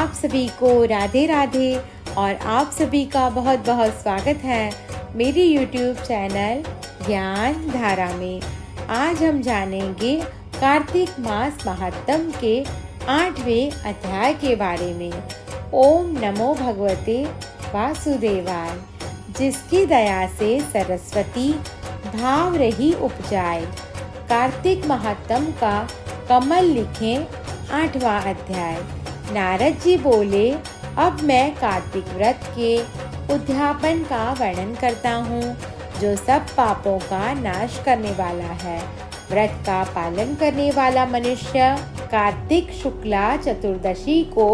आप सभी को राधे राधे और आप सभी का बहुत बहुत स्वागत है मेरी YouTube चैनल ज्ञान धारा में। आज हम जानेंगे कार्तिक मास महात्म के 8वें अध्याय के बारे में। ओम नमो भगवते वासुदेवाय। जिसकी दया से सरस्वती भाव रही उपजाए। कार्तिक महात्म का कमल लिखें 8वां अध्याय। नारद जी बोले, अब मैं कार्तिक व्रत के उद्यापन का वर्णन करता हूँ, जो सब पापों का नाश करने वाला है। व्रत का पालन करने वाला मनुष्य कार्तिक शुक्ला चतुर्दशी को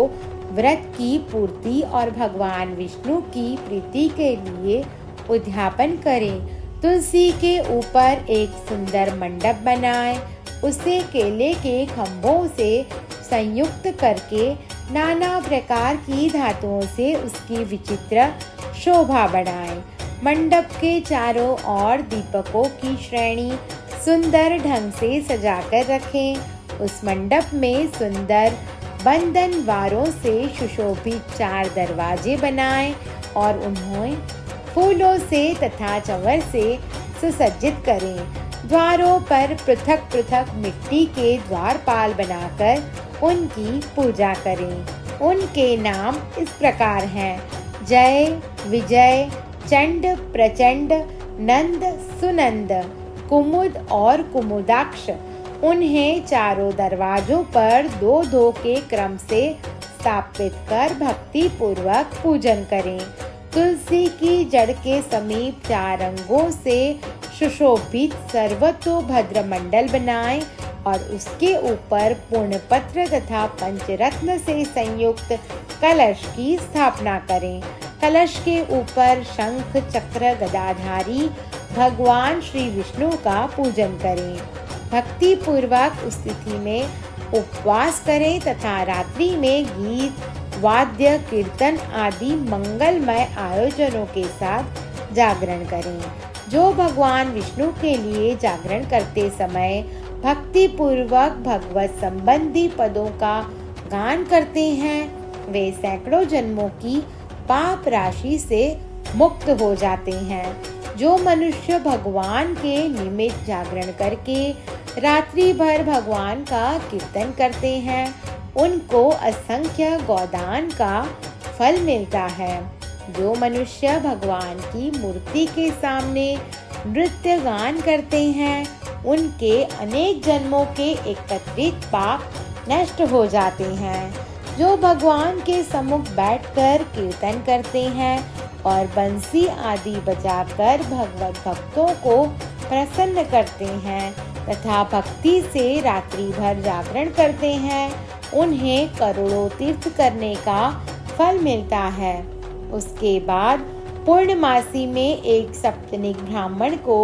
व्रत की पूर्ति और भगवान विष्णु की प्रीति के लिए उद्यापन करे। तुलसी के ऊपर एक सुंदर मंडप बनाए, उसे केले के खम्भों से संयुक्त करके नाना प्रकार की धातुओं से उसकी विचित्र शोभा बढ़ाए। मंडप के चारों ओर दीपकों की श्रेणी सुंदर ढंग से सजाकर रखें। उस मंडप में सुंदर बंधनवारों से सुशोभित 4 दरवाजे बनाएं और उन्हें फूलों से तथा चंवर से सुसज्जित करें। द्वारों पर पृथक पृथक मिट्टी के द्वारपाल बनाकर उनकी पूजा करें। उनके नाम इस प्रकार हैं: जय, विजय, चंड, प्रचंड, नंद, सुनंद, कुमुद और कुमुदाक्ष। उन्हें चारों दरवाजों पर 2-2 के क्रम से स्थापित कर भक्ति पूर्वक पूजन करें। तुलसी की जड़ के समीप 4 अंगों से सुशोभित सर्वतोभद्र मंडल बनाएं और उसके ऊपर पूर्णपत्र तथा पंचरत्न से संयुक्त कलश की स्थापना करें। कलश के ऊपर शंख चक्र गदाधारी भगवान श्री विष्णु का पूजन करें। भक्ति पूर्वक उस तिथि में उपवास करें तथा रात्रि में गीत वाद्य कीर्तन आदि मंगलमय आयोजनों के साथ जागरण करें। जो भगवान विष्णु के लिए जागरण करते समय भक्ति पूर्वक भगवत संबंधी पदों का गान करते हैं, वे सैकड़ों जन्मों की पाप राशि से मुक्त हो जाते हैं। जो मनुष्य भगवान के निमित्त जागरण करके रात्रि भर भगवान का कीर्तन करते हैं, उनको असंख्य गोदान का फल मिलता है। जो मनुष्य भगवान की मूर्ति के सामने नृत्य गान करते हैं, उनके अनेक जन्मों के एकत्रित पाप नष्ट हो जाते हैं। जो भगवान के सम्मुख बैठकर कीर्तन करते हैं और बंसी आदि बजाकर भगवत भक्तों को प्रसन्न करते हैं तथा भक्ति से रात्रि भर जागरण करते हैं, उन्हें करोड़ों तीर्थ करने का फल मिलता है। उसके बाद पूर्णमासी में एक सप्तनिक ब्राह्मण को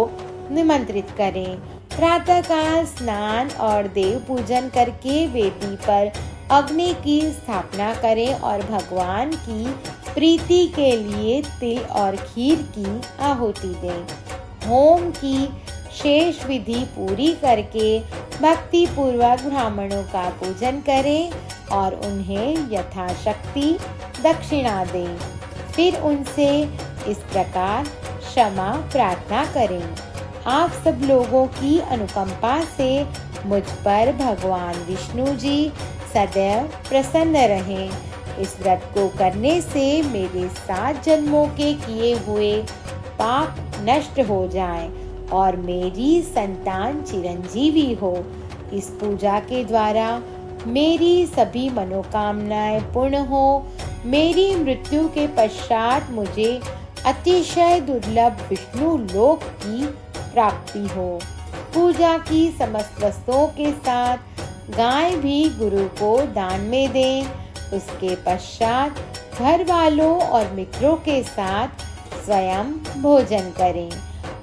निमंत्रित करें। प्रातःकाल स्नान और देव पूजन करके वेदी पर अग्नि की स्थापना करें और भगवान की प्रीति के लिए तिल और खीर की आहुति दें। होम की शेष विधि पूरी करके भक्ति पूर्वक ब्राह्मणों का पूजन करें और उन्हें यथाशक्ति दक्षिणा दें। फिर उनसे इस प्रकार क्षमा प्रार्थना करें। आप सब लोगों की अनुकंपा से मुझ पर भगवान विष्णु जी सदैव प्रसन्न रहें। इस व्रत को करने से मेरे 7 जन्मों के किए हुए पाप नष्ट हो जाएं और मेरी संतान चिरंजीवी हो। इस पूजा के द्वारा मेरी सभी मनोकामनाएं पूर्ण हो। मेरी मृत्यु के पश्चात मुझे अतिशय दुर्लभ विष्णु लोक की प्राप्ति हो। पूजा की समस्त वस्तुओं के साथ गाय भी गुरु को दान में दें। उसके पश्चात घर वालों और मित्रों के साथ स्वयं भोजन करें।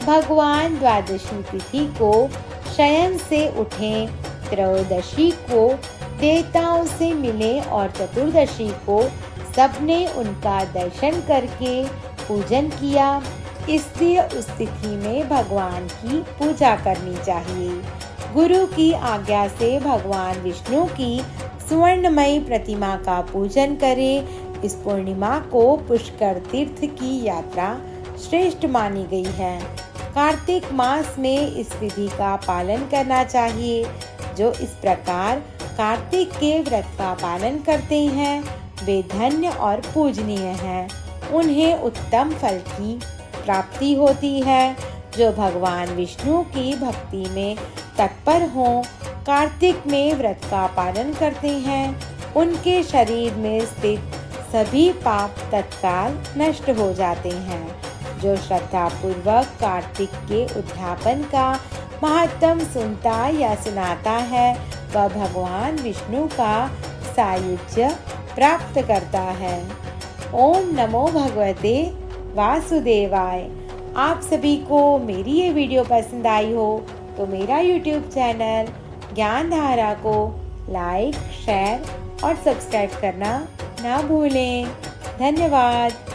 भगवान द्वादशी तिथि को शयन से उठें, त्रयोदशी को देवताओं से मिलें और चतुर्दशी को सबने उनका दर्शन करके पूजन किया। इसलिए उस तिथि में भगवान की पूजा करनी चाहिए। गुरु की आज्ञा से भगवान विष्णु की सुवर्णमयी प्रतिमा का पूजन करें। इस पूर्णिमा को पुष्कर तीर्थ की यात्रा श्रेष्ठ मानी गई है। कार्तिक मास में इस विधि का पालन करना चाहिए। जो इस प्रकार कार्तिक के व्रत का पालन करते हैं वे धन्य और पूजनीय हैं। उन्हें उत्तम फल की प्राप्ति होती है। जो भगवान विष्णु की भक्ति में तत्पर हों, कार्तिक में व्रत का पालन करते हैं, उनके शरीर में स्थित सभी पाप तत्काल नष्ट हो जाते हैं। जो श्रद्धा पूर्वक कार्तिक के उद्यापन का महत्व सुनता या सुनाता है वह भगवान विष्णु का सायुज्य प्राप्त करता है। ओम नमो भगवते वासुदेवाय। आप सभी को मेरी ये वीडियो पसंद आई हो तो मेरा YouTube चैनल ज्ञान धारा को लाइक, शेयर और सब्सक्राइब करना ना भूलें। धन्यवाद।